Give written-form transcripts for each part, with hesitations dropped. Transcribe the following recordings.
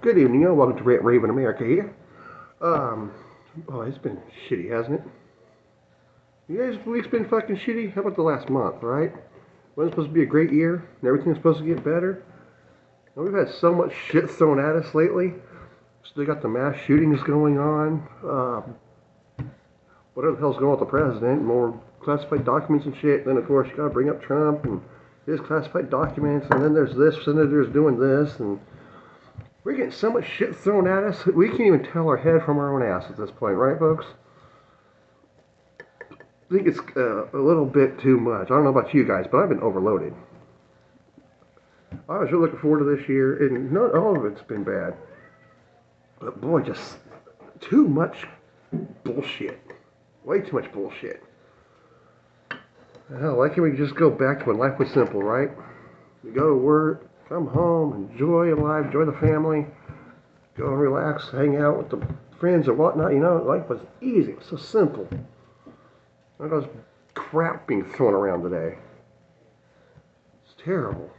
Good evening, and welcome to Raven America here. Oh, it's been shitty, hasn't it? You guys, the week's been fucking shitty? How about the last month, right? Wasn't supposed to be a great year, and everything's supposed to get better. And we've had so much shit thrown at us lately. Still got the mass shootings going on. Whatever the hell's going on with the president, more classified documents and shit. Then, of course, you gotta bring up Trump and his classified documents, and then there's this senator's doing this, and we're getting so much shit thrown at us, we can't even tell our head from our own ass at this point, right, folks? I think it's a little bit too much. I don't know about you guys, but I've been overloaded. I was really looking forward to this year, and not all of it's been bad. But boy, just too much bullshit. Way too much bullshit. Hell, why can't we just go back to when life was simple, right? We go to work, come home, enjoy life, enjoy the family, go and relax, hang out with the friends or whatnot. You know, life was easy, it was so simple. None of those crap being thrown around today. It's terrible.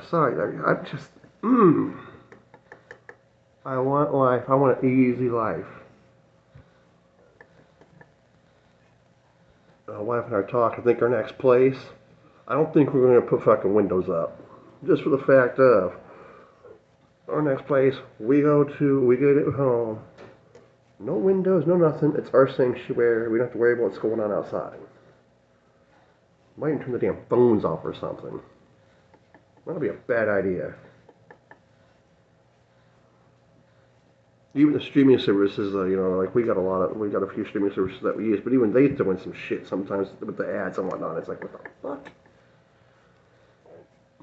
Sorry, I just, I want life. I want an easy life. My wife and I talk. I think our next place, I don't think we're going to put fucking windows up. Just for the fact of, our next place, we get it home. No windows, no nothing. It's our sanctuary. We don't have to worry about what's going on outside. Might even turn the damn phones off or something. That'll be a bad idea. Even the streaming services, you know, like we got a few streaming services that we use, but even they throw in some shit sometimes with the ads and whatnot. It's like, what the fuck?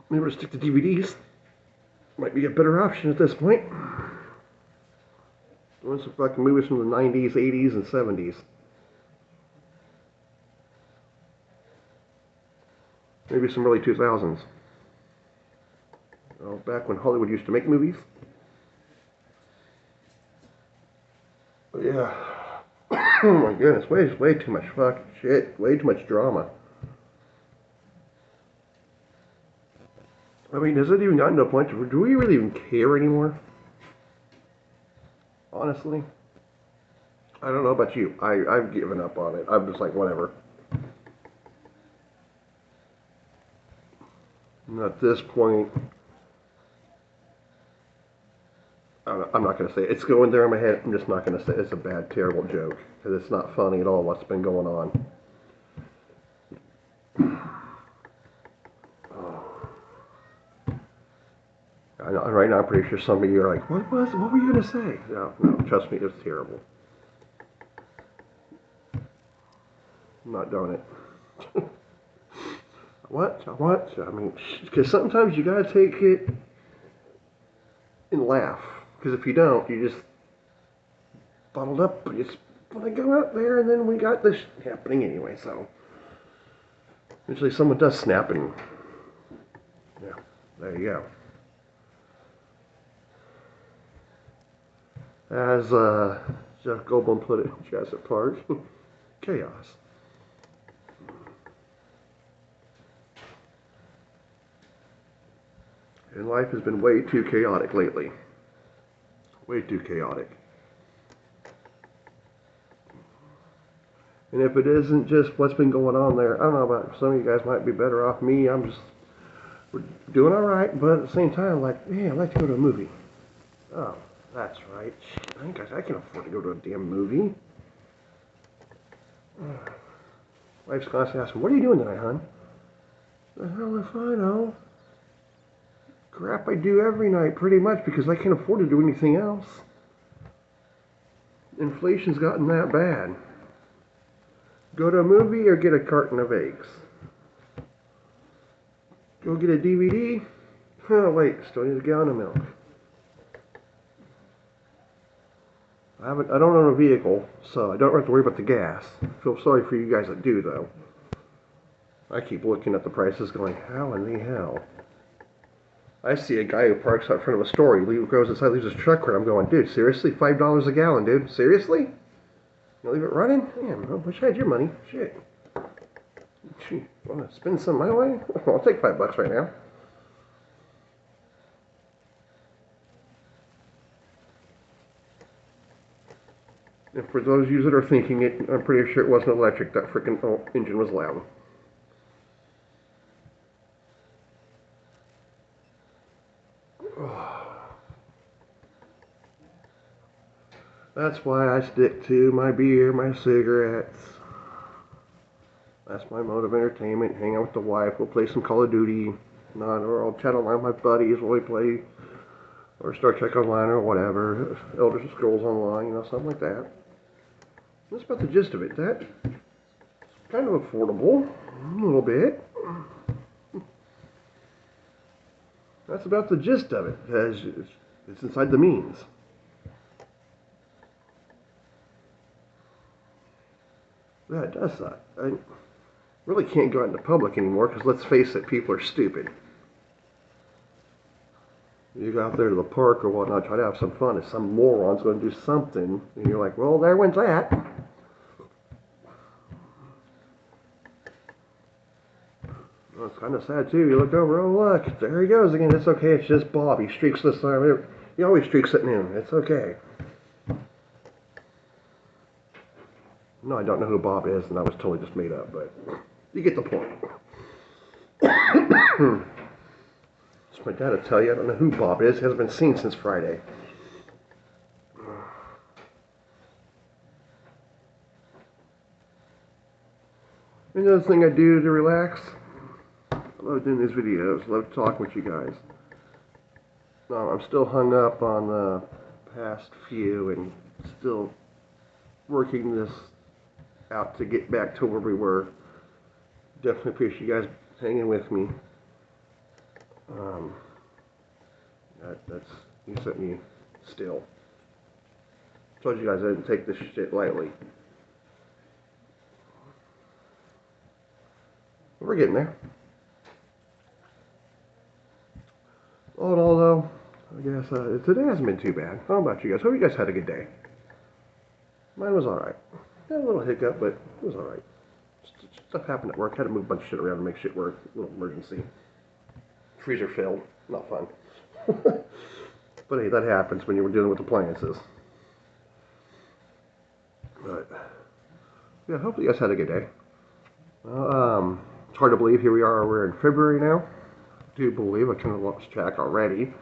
Maybe we'll stick to DVDs. Might be a better option at this point. Doing some fucking movies from the 90s, 80s, and 70s. Maybe some early 2000s. Oh, back when Hollywood used to make movies. But yeah. Oh my goodness, way too much fucking shit. Way too much drama. I mean, has it even gotten to a point where do we really even care anymore? Honestly, I don't know about you. I've given up on it. I'm just like, whatever. And at this point, I'm not going to say it. It's going there in my head. I'm just not going to say it. It's a bad, terrible joke. Because it's not funny at all what's been going on. Right now, I'm pretty sure some of you are like, what were you going to say? No, trust me, it's terrible. I'm not doing it. What? I mean, because sometimes you got to take it and laugh. Because if you don't, you just bottled up. You just want to go out there, and then we got this happening anyway. So usually someone does snap, and yeah, there you go. As Jeff Goldblum put it in Jurassic Park, chaos. And life has been way too chaotic lately. Way too chaotic. And if it isn't just what's been going on there, I don't know about some of you guys might be better off. Me, we're doing all right, but at the same time, like, yeah, I'd like to go to a movie. Oh, that's right. I can afford to go to a damn movie. Wife's constantly asking, what are you doing tonight, hon? The hell if I know. Crap I do every night, pretty much, because I can't afford to do anything else. Inflation's gotten that bad. Go to a movie or get a carton of eggs? Go get a DVD? Oh, wait, still need a gallon of milk. I don't own a vehicle, so I don't have to worry about the gas. I feel sorry for you guys that do, though. I keep looking at the prices going, how in the hell? I see a guy who parks out front of a store. He goes inside, leaves his truck running. I'm going, dude, seriously? $5 a gallon, dude? Seriously? You leave it running? Damn, I wish I had your money. Shit. Gee, want to spend some my way? I'll take $5 right now. And for those of you that are thinking it, I'm pretty sure it wasn't electric. That freaking engine was loud. That's why I stick to my beer, my cigarettes. That's my mode of entertainment. Hang out with the wife. We'll play some Call of Duty. Or I'll chat online with my buddies while we play, or Star Trek Online or whatever. Elder Scrolls Online, something like that. That's about the gist of it. That's kind of affordable. A little bit. That's about the gist of it, because it's inside the means. Yeah, it does suck. I really can't go out in the public anymore, because let's face it, people are stupid. You go out there to the park or whatnot, try to have some fun, and some moron's going to do something, and you're like, well, there went that. Well, it's kind of sad, too. You look over, oh, look, there he goes again. It's okay, it's just Bob. He streaks this time. He always streaks at noon. It's okay. No, I don't know who Bob is, and that was totally just made up, but you get the point. It's my dad will tell you, I don't know who Bob is. He hasn't been seen since Friday. Another thing I do to relax, I love doing these videos. I love talking with you guys. No, I'm still hung up on the past few and still working this out to get back to where we were. Definitely appreciate you guys hanging with me. That's you sent me still. Told you guys I didn't take this shit lightly. But we're getting there. All in all, though, I guess today hasn't been too bad. How about you guys? Hope you guys had a good day. Mine was alright. Had a little hiccup, but it was alright. Stuff happened at work. Had to move a bunch of shit around to make shit work. A little emergency. Freezer failed. Not fun. But hey, that happens when you were dealing with appliances. But yeah, hopefully you guys had a good day. It's hard to believe here we are. We're in February now. I do believe I kind of lost track already.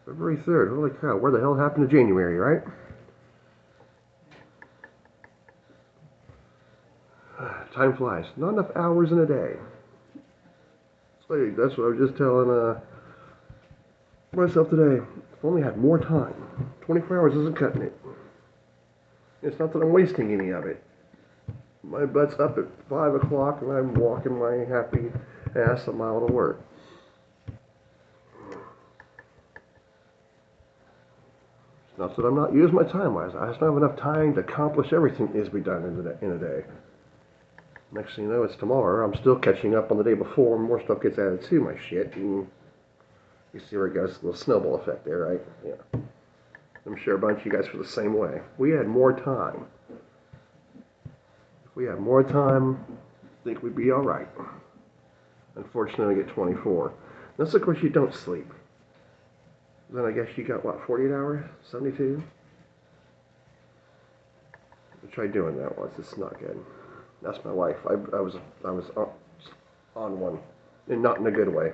February 3rd. Holy cow! Where the hell happened to January, right? Time flies. Not enough hours in a day. So that's what I was just telling myself today. If I only had more time. 24 hours isn't cutting it. It's not that I'm wasting any of it. My butt's up at 5 o'clock and I'm walking my happy ass a mile to work. It's not that I'm not using my time wise. I just don't have enough time to accomplish everything that needs to be done in a day. Next thing you know, it's tomorrow. I'm still catching up on the day before. More stuff gets added to my shit. And you see where it goes. A little snowball effect there, right? Yeah. I'm sure a bunch of you guys feel the same way. We had more time. If we had more time, I think we'd be alright. Unfortunately, we get 24. Unless, of course, you don't sleep. Then I guess you got, what, 48 hours? 72? I tried doing that once. It's not good. That's my wife. I was on one, and not in a good way.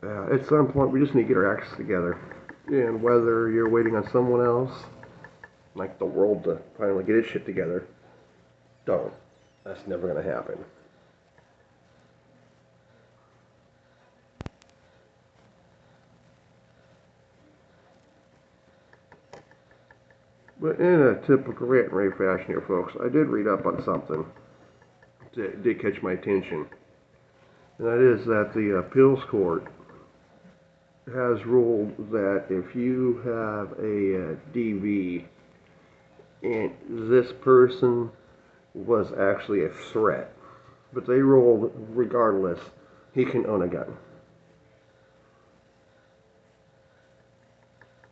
At some point, we just need to get our acts together. And whether you're waiting on someone else, like the world to finally get its shit together, don't. That's never going to happen. But in a typical rant and rave fashion here, folks, I did read up on something that did catch my attention. And that is that the appeals court has ruled that if you have a DV and this person was actually a threat, but they ruled regardless, he can own a gun.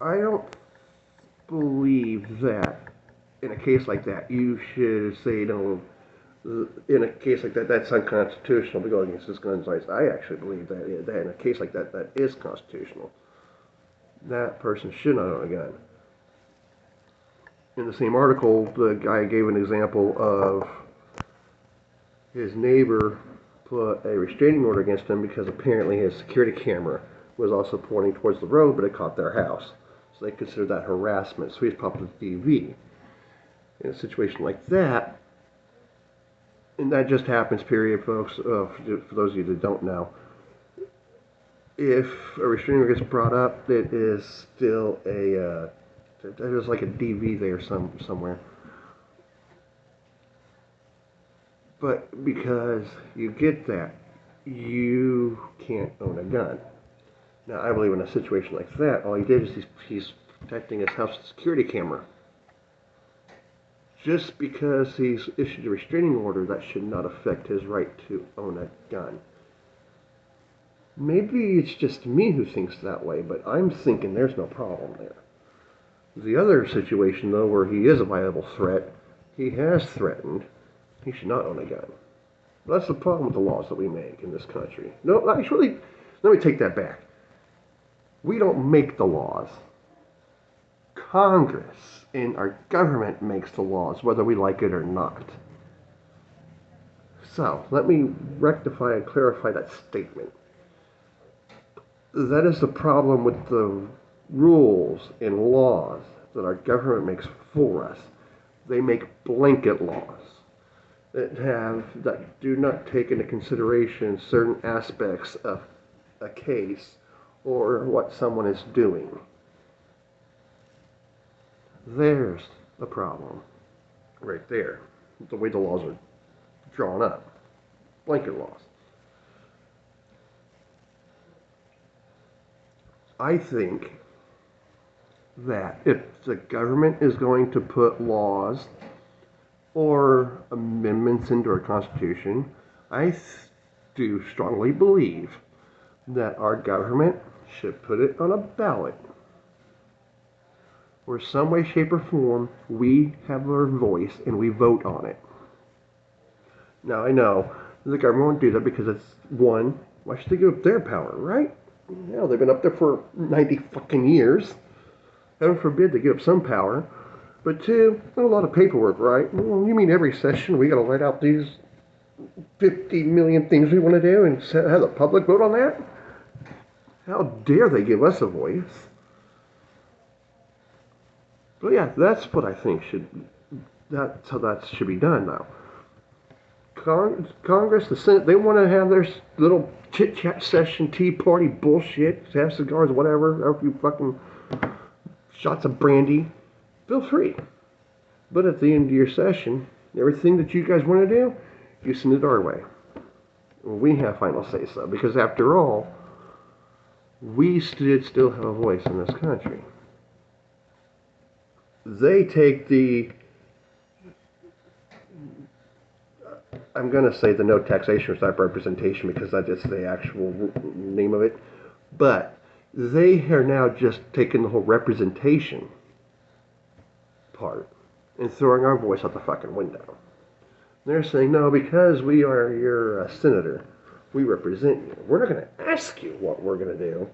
I don't believe that in a case like that you should say, no, In a case like that, that's unconstitutional to go against his gun rights. I actually believe that in a case like that, that is constitutional. That person should not own a gun. In the same article, the guy gave an example of his neighbor put a restraining order against him because apparently his security camera was also pointing towards the road, but it caught their house. So they considered that harassment. So he's popped the TV. In a situation like that, and that just happens, period, folks, for those of you that don't know. If a restraining order gets brought up, it is still there's like a DV there somewhere. But because you get that, you can't own a gun. Now, I believe in a situation like that, all he did is he's protecting his house security camera. Just because he's issued a restraining order, that should not affect his right to own a gun. Maybe it's just me who thinks that way, but I'm thinking there's no problem there. The other situation, though, where he is a viable threat, he has threatened, he should not own a gun. That's the problem with the laws that we make in this country. No, actually, let me take that back. We don't make the laws. Congress and our government makes the laws, whether we like it or not. So, let me rectify and clarify that statement. That is the problem with the rules and laws that our government makes for us. They make blanket laws that do not take into consideration certain aspects of a case or what someone is doing. There's the problem right there, the way the laws are drawn up. Blanket laws. I think that if the government is going to put laws or amendments into our Constitution, I do strongly believe that our government should put it on a ballot where some way, shape, or form we have our voice and we vote on it. Now, I know the government won't do that because it's, one, why should they give up their power, right? You know, they've been up there for 90 fucking years. Heaven forbid they give up some power. But two, a lot of paperwork, right? Well, you mean every session we got to write out these 50 million things we want to do and have the public vote on that? How dare they give us a voice? But yeah, that's what I think that's how that should be done now. Congress, the Senate, they want to have their little chit-chat session, tea party bullshit, have cigars, whatever, a few fucking shots of brandy. Feel free. But at the end of your session, everything that you guys want to do, you send it our way. We have final say-so, because after all, we still have a voice in this country. They take the, I'm going to say the no taxation type representation because that is the actual name of it, but they are now just taking the whole representation part and throwing our voice out the fucking window. They're saying, no, because we are your senator, we represent you. We're not going to ask you what we're going to do.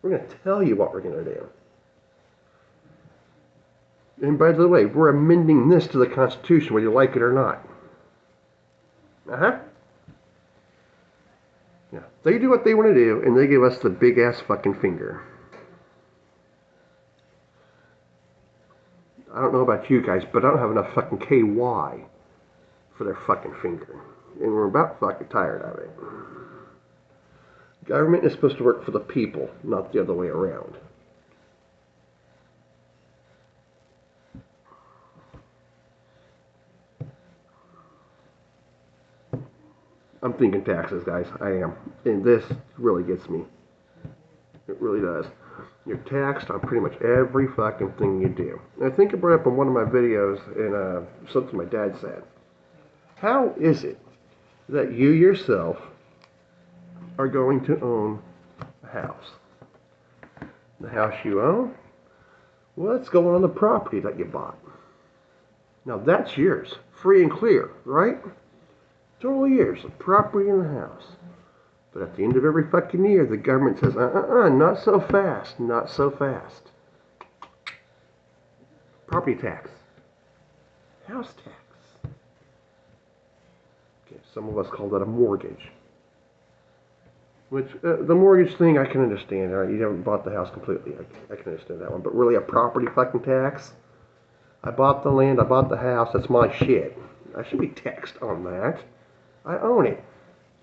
We're going to tell you what we're going to do. And by the way, we're amending this to the Constitution, whether you like it or not. Yeah, they do what they want to do, and they give us the big ass fucking finger. I don't know about you guys, but I don't have enough fucking KY for their fucking finger. And we're about fucking tired of it. Government is supposed to work for the people, not the other way around. I'm thinking taxes, guys. I am. And this really gets me. It really does. You're taxed on pretty much every fucking thing you do. And I think I brought up in one of my videos in something my dad said. How is it that you yourself are going to own a house? The house you own? Well, it's going on the property that you bought. Now that's yours, free and clear, right? Total years of property in the house. But at the end of every fucking year, the government says, not so fast, not so fast. Property tax. House tax. Okay, some of us call that a mortgage. Which, the mortgage thing I can understand. All right, you haven't bought the house completely. I can understand that one. But really, a property fucking tax? I bought the land, I bought the house, that's my shit. I should be taxed on that. I own it.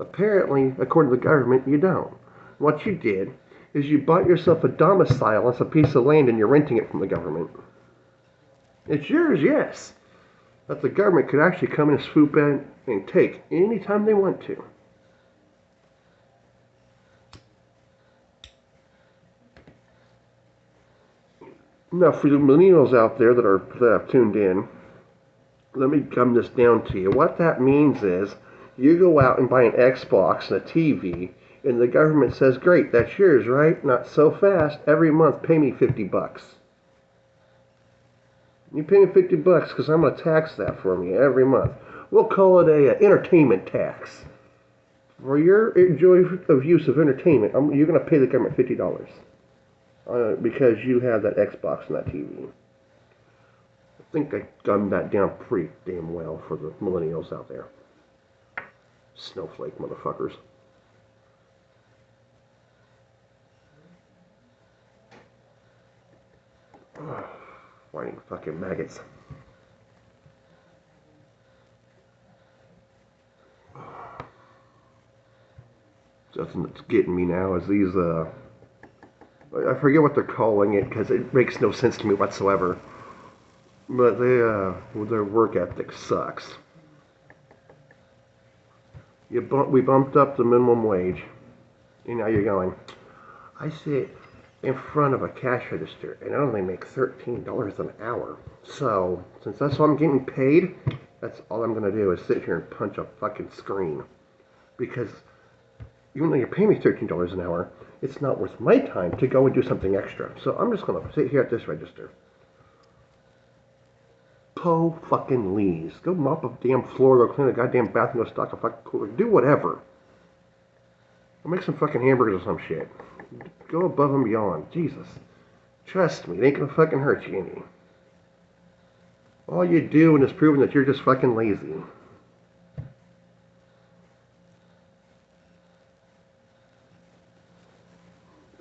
Apparently, according to the government, you don't. What you did is you bought yourself a domicile. It's a piece of land and you're renting it from the government. It's yours, yes. But the government could actually come and swoop in and take anytime they want to. Now, for the millennials out there that have tuned in, let me come this down to you. What that means is you go out and buy an Xbox and a TV, and the government says, great, that's yours, right? Not so fast. Every month, pay me $50. You pay me $50 because I'm going to tax that for you every month. We'll call it a entertainment tax. For your enjoy of use of entertainment, you're going to pay the government $50 because you have that Xbox and that TV. I think I gunned that down pretty damn well for the millennials out there. Snowflake motherfuckers. Whining fucking maggots. Something that's getting me now is these, I forget what they're calling it because it makes no sense to me whatsoever. But their work ethic sucks. We bumped up the minimum wage. And now you're going, I sit in front of a cash register and I only make $13 an hour. So, since that's what I'm getting paid, that's all I'm going to do is sit here and punch a fucking screen. Because even though you're paying me $13 an hour, it's not worth my time to go and do something extra. So I'm just going to sit here at this register. Po fucking leaves. Go mop a damn floor, go clean a goddamn bathroom, go stock a fucking cooler, do whatever. Go make some fucking hamburgers or some shit. Go above and beyond. Jesus. Trust me, it ain't gonna fucking hurt you any. All you're doing is proving that you're just fucking lazy.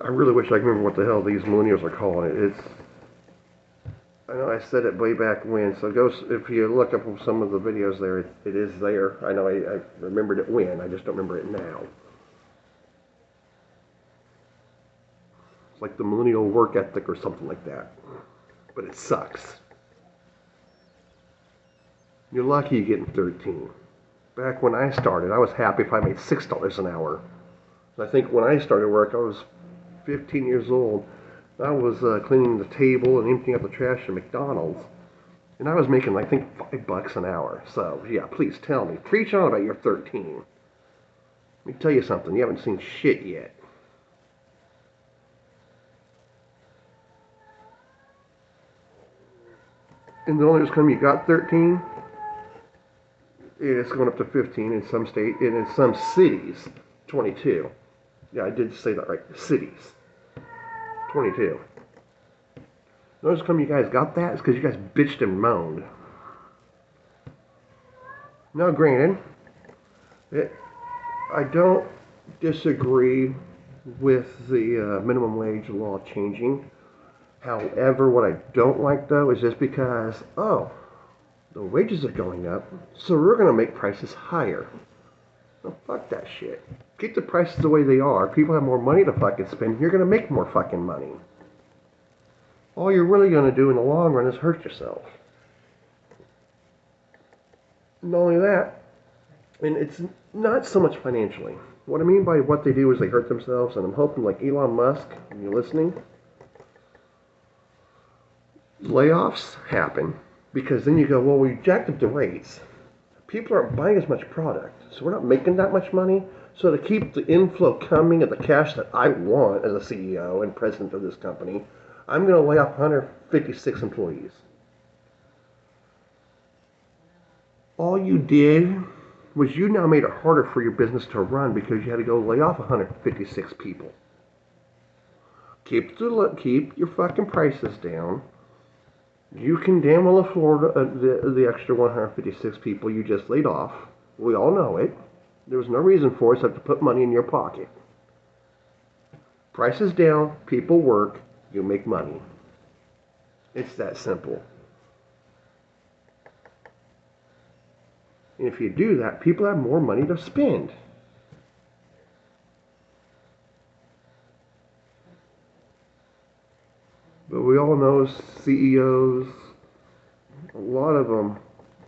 I really wish I could remember what the hell these millennials are calling it. I know I said it way back when, so go, if you look up some of the videos there, it is there. I know I remembered it when, I just don't remember it now. It's like the millennial work ethic or something like that. But it sucks. You're lucky you're getting 13. Back when I started, I was happy if I made $6 an hour. I think when I started work, I was 15 years old. I was cleaning the table and emptying out the trash at McDonald's. And I was making, I think, $5 an hour. So, yeah, please tell me. Preach on about your 13. Let me tell you something. You haven't seen shit yet. And the only time you got 13, it's going up to 15 in some state, and in some cities, 22. Yeah, I did say that right. Cities. 22. Notice how come you guys got that? It's because you guys bitched and moaned. Now, granted, I don't disagree with the minimum wage law changing. However, what I don't like, though, is just because, the wages are going up, so we're going to make prices higher. No, fuck that shit. Keep the prices the way they are. People have more money to fucking spend. You're going to make more fucking money. All you're really going to do in the long run is hurt yourself. Not only that, and it's not so much financially. What I mean by what they do is they hurt themselves, and I'm hoping, like Elon Musk, if you're listening, layoffs happen because then you go, well, we jacked up the rates. People aren't buying as much product, so we're not making that much money. So to keep the inflow coming of the cash that I want as a CEO and president of this company, I'm going to lay off 156 employees. All you did was you now made it harder for your business to run because you had to go lay off 156 people. Keep your fucking prices down. You can damn well afford the extra 156 people you just laid off. We all know it. There was no reason for us to have to put money in your pocket. Prices down, people work, you make money. It's that simple. And if you do that, people have more money to spend. But we all know CEOs, a lot of them,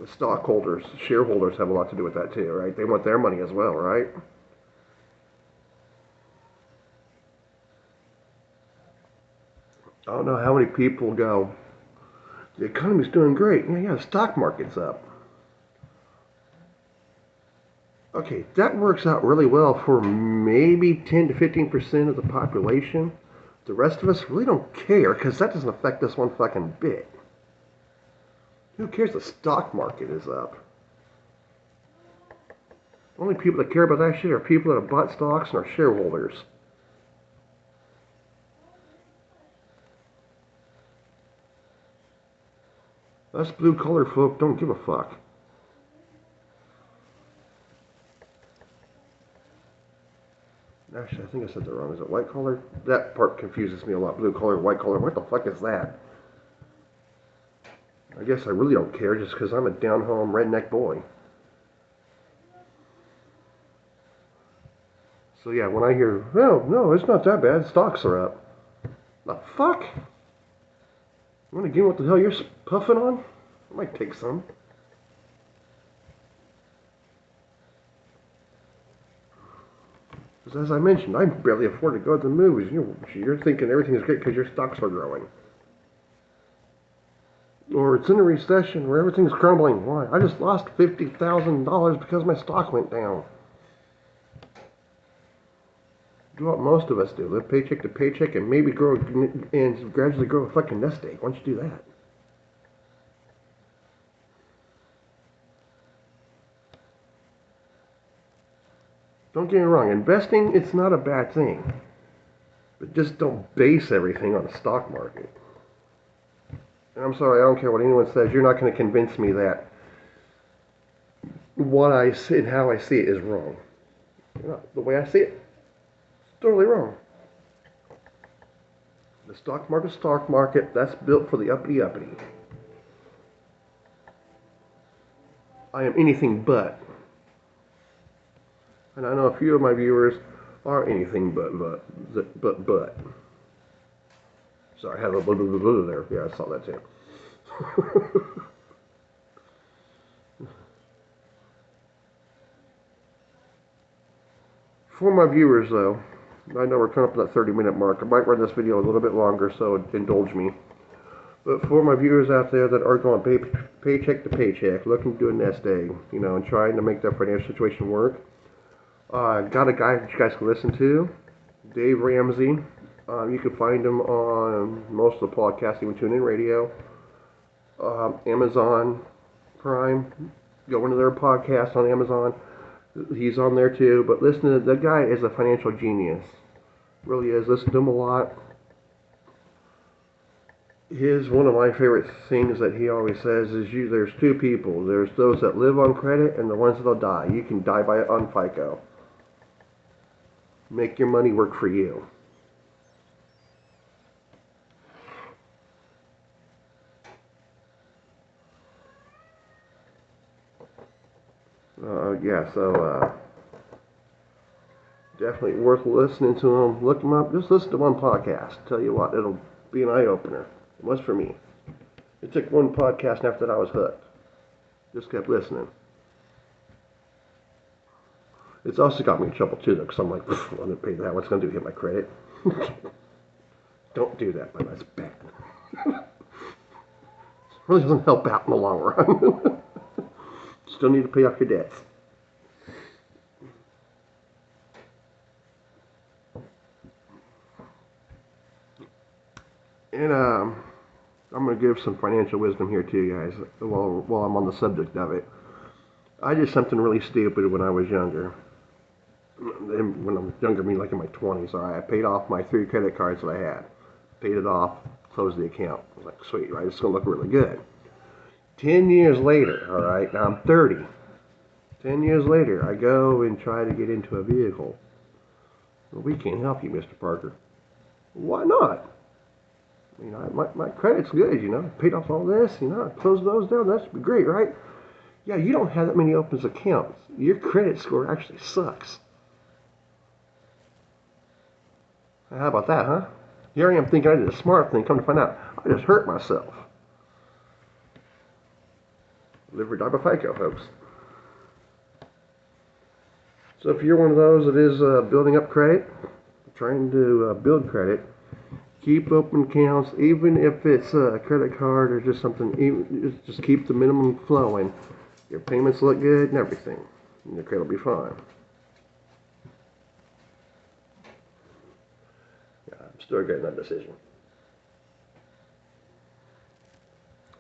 the stockholders, shareholders have a lot to do with that too, right? They want their money as well, right? I don't know how many people go, the economy's doing great. Yeah, the stock market's up. Okay, that works out really well for maybe 10 to 15% of the population. The rest of us really don't care because that doesn't affect us one fucking bit. Who cares the stock market is up? The only people that care about that shit are people that have bought stocks and are shareholders. Us blue collar folk don't give a fuck. Actually, I think I said that wrong. Is it white collar? That part confuses me a lot. Blue collar, white collar. What the fuck is that? I guess I really don't care just because I'm a down-home redneck boy. So yeah, when I hear, oh, no, it's not that bad. Stocks are up. The fuck? You want to give me what the hell you're puffing on? I might take some. Because as I mentioned, I barely afford to go to the movies. You're thinking everything is great because your stocks are growing. Or it's in a recession where everything's crumbling. Why? I just lost $50,000 because my stock went down. Do what most of us do. Live paycheck to paycheck and maybe grow and gradually grow a fucking nest egg. Why don't you do that? Don't get me wrong. Investing, it's not a bad thing. But just don't base everything on the stock market. And I'm sorry, I don't care what anyone says. You're not going to convince me that what I see and how I see it is wrong. The way I see it, it's totally wrong. The stock market, that's built for the uppity. I am anything but. And I know a few of my viewers are anything but. Sorry, I had a little blah there. Yeah, I saw that too. For my viewers, though, I know we're coming up to that 30-minute mark. I might run this video a little bit longer, so indulge me. But for my viewers out there that are going paycheck to paycheck, looking to do a nest egg, and trying to make their financial situation work, got a guy that you guys can listen to, Dave Ramsey. You can find him on most of the podcasts, even TuneIn Radio, Amazon Prime. Go into their podcast on Amazon. He's on there too. But listen to the guy is a financial genius. Really is. Listen to him a lot. One of my favorite things that he always says is there's two people. There's those that live on credit and the ones that'll die. You can die on FICO. Make your money work for you. Definitely worth listening to him. Look him up. Just listen to one podcast. Tell you what, it'll be an eye-opener. It was for me. It took one podcast, and after that I was hooked. Just kept listening. It's also got me in trouble too, though, because I'm like, I'm going to pay that. What's going to do? Hit my credit? Don't do that, man. That's bad. It really doesn't help out in the long run. Still need to pay off your debts. And I'm going to give some financial wisdom here to you guys while I'm on the subject of it. I did something really stupid when I was younger. When I was younger, I mean like in my 20s. All right, I paid off my 3 credit cards that I had. Paid it off, closed the account. I was like, sweet, right? It's gonna look really good. 10 years later, all right, now I'm 30. 10 years later, I go and try to get into a vehicle. Well, we can't help you, Mr. Parker. Why not? You know, my credit's good, you know. Paid off all this, you know. I closed those down. That's great, right? Yeah, you don't have that many open accounts. Your credit score actually sucks. How about that, huh? Here I am thinking I did a smart thing. Come to find out, I just hurt myself. Live or die by FICO, folks. So if you're one of those that is building up credit, trying to build credit, keep open accounts, even if it's a credit card or just something, just keep the minimum flowing. Your payments look good and everything, and your credit will be fine. Yeah, I'm still regretting that decision.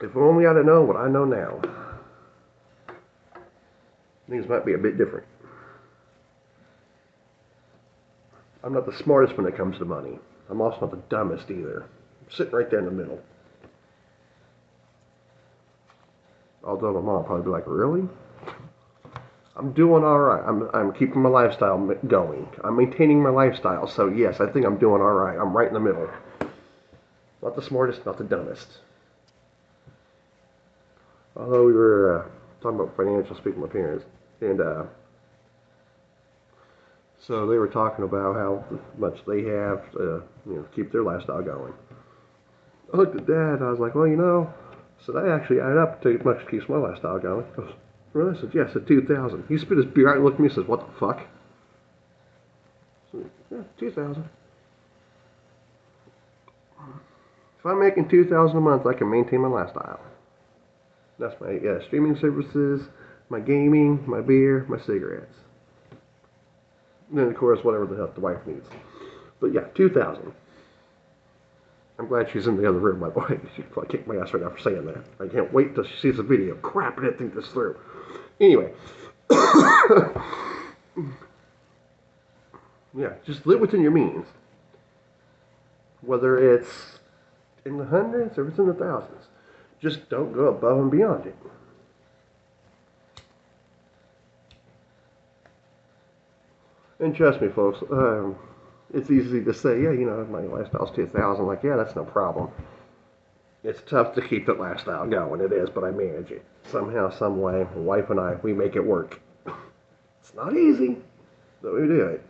If only I'd have known what I know now, things might be a bit different. I'm not the smartest when it comes to money. I'm also not the dumbest either. I'm sitting right there in the middle. Although my mom will probably be like, really? I'm doing all right. I'm keeping my lifestyle going. I'm maintaining my lifestyle. So yes, I think I'm doing all right. I'm right in the middle. Not the smartest, not the dumbest. Although we were talking about financial, speaking with my parents, and so they were talking about how much they have to, you know, keep their lifestyle going. I looked at Dad, and I was like, well, you know, so I actually added up to as much keeps my lifestyle going. He goes, really? I said, yes, at 2,000. He spit his beer out and looked at me and says, what the fuck? I said, yeah, 2,000. If I'm making 2,000 a month, I can maintain my lifestyle. That's my streaming services, my gaming, my beer, my cigarettes. And then, of course, whatever the hell the wife needs. But yeah, 2,000. I'm glad she's in the other room, by the way. She'd probably kick my ass right now for saying that. I can't wait till she sees the video. Crap, I didn't think this through. Anyway. Yeah, just live within your means. Whether it's in the hundreds or it's in the thousands. Just don't go above and beyond it. And trust me, folks, it's easy to say, yeah, you know, my lifestyle's 2,000. Like, yeah, that's no problem. It's tough to keep that lifestyle going. It is, but I manage it. Somehow, some way, my wife and I, we make it work. It's not easy, but we do it.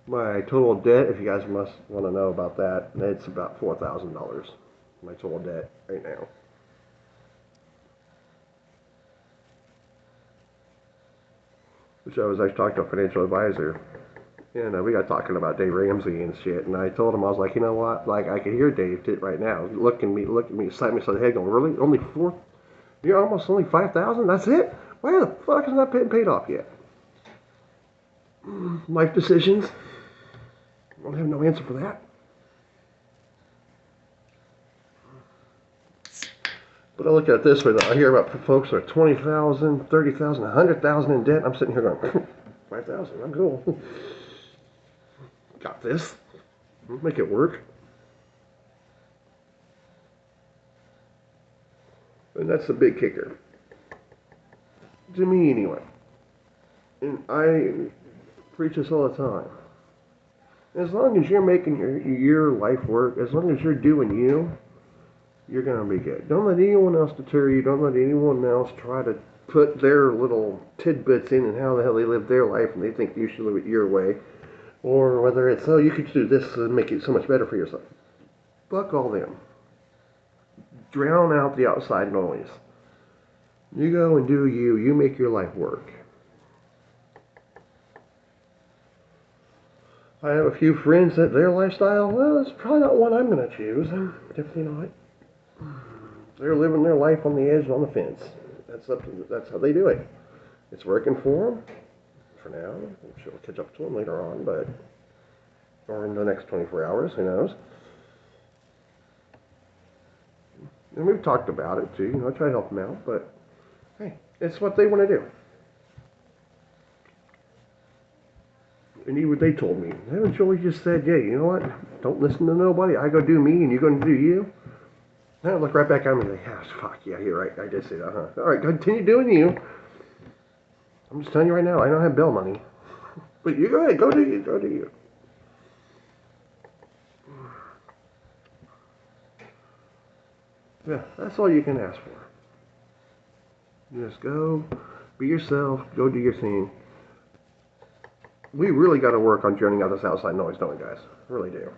My total debt, if you guys must want to know about that, it's about $4,000. My total debt right now. Which I was actually talking to a financial advisor, and we got talking about Dave Ramsey and shit. And I told him, I was like, you know what? Like, I can hear Dave right now, look at me, slap me on the head, going, really? Only four? You're almost only 5,000? That's it? Why the fuck is that paid off yet? Life decisions. I don't have no answer for that. But I look at it this way, though. I hear about folks that are 20,000, 30,000, 100,000 in debt. I'm sitting here going, 5,000, I'm cool. Got this. We'll make it work. And that's the big kicker. To me, anyway. And I preach this all the time. As long as you're making your life work, as long as you're doing you, you're going to be good. Don't let anyone else deter you. Don't let anyone else try to put their little tidbits in and how the hell they live their life and they think you should live it your way. Or whether it's, oh, you could do this and make it so much better for yourself. Fuck all them. Drown out the outside noise. You go and do you. You make your life work. I have a few friends that their lifestyle, well, it's probably not one I'm going to choose. Definitely not. They're living their life on the edge and on the fence. That's how they do it. It's working for them for now. I'm sure we'll catch up to them later on, but or in the next 24 hours, who knows? And we've talked about it too. You know, I try to help them out, but hey, it's what they want to do. And even they told me, haven't you always just said, yeah, you know what? Don't listen to nobody. I go do me, and you're going to do you. And I look right back at me and like, yeah, fuck, yeah, you're right. I did say that, huh? All right, continue doing you. I'm just telling you right now, I don't have bail money. But you go ahead, go do you, go do you. Yeah, that's all you can ask for. Just go, be yourself, go do your thing. We really got to work on drowning out this outside noise, don't we, guys? Really do.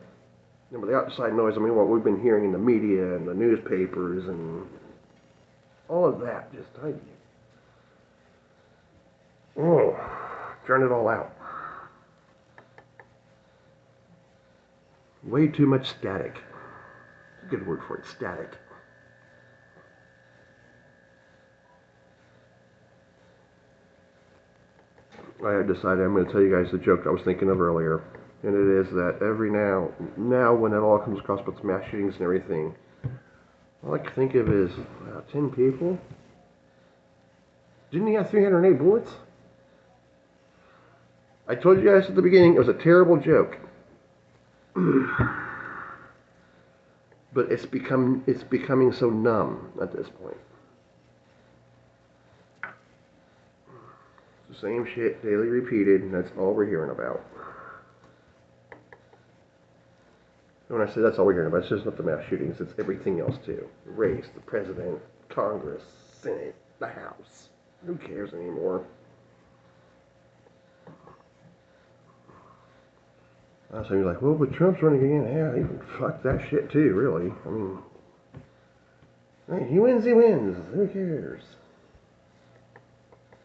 You know, the outside noise, I mean, what we've been hearing in the media and the newspapers and all of that, just, drown it all out. Way too much static. It's a good word for it, static. I have decided I'm going to tell you guys the joke I was thinking of earlier. And it is that every now when it all comes across with mass shootings and everything, all I can think of is 10 people. Didn't he have 308 bullets? I told you guys at the beginning it was a terrible joke. But it's becoming so numb at this point. It's the same shit daily repeated, and that's all we're hearing about. When I say that's all we're hearing about, it's just not the mass shootings, it's everything else too. The race, the president, Congress, Senate, the House. Who cares anymore? So you're like, well, but Trump's running again. Yeah, even fuck that shit too, really. I mean, hey, he wins, he wins. Who cares?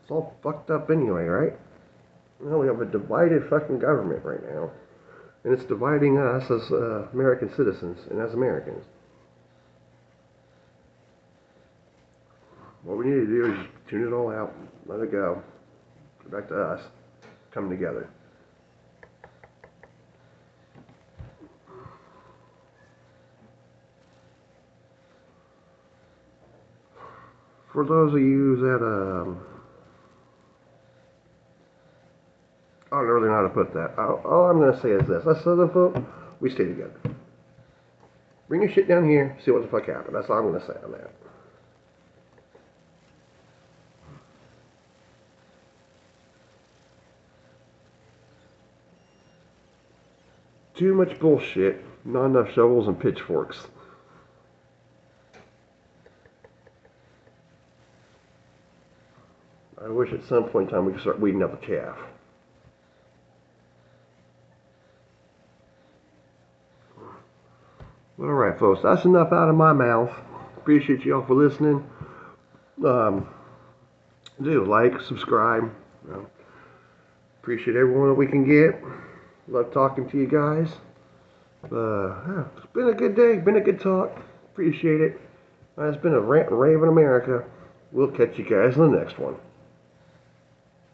It's all fucked up anyway, right? You know, we have a divided fucking government right now. And it's dividing us as American citizens and as Americans. What we need to do is tune it all out, let it go. Go back to us, come together. For those of you that, I don't really know how to put that. All I'm going to say is this. Us Southern folk, we stay together. Bring your shit down here, see what the fuck happened. That's all I'm going to say on that. Too much bullshit, not enough shovels and pitchforks. I wish at some point in time we could start weeding out the chaff. Alright, folks, that's enough out of my mouth. Appreciate you all for listening. Do like, subscribe. You know, appreciate everyone that we can get. Love talking to you guys. It's been a good day, been a good talk. Appreciate it. It's been a rant and rave in America. We'll catch you guys in the next one.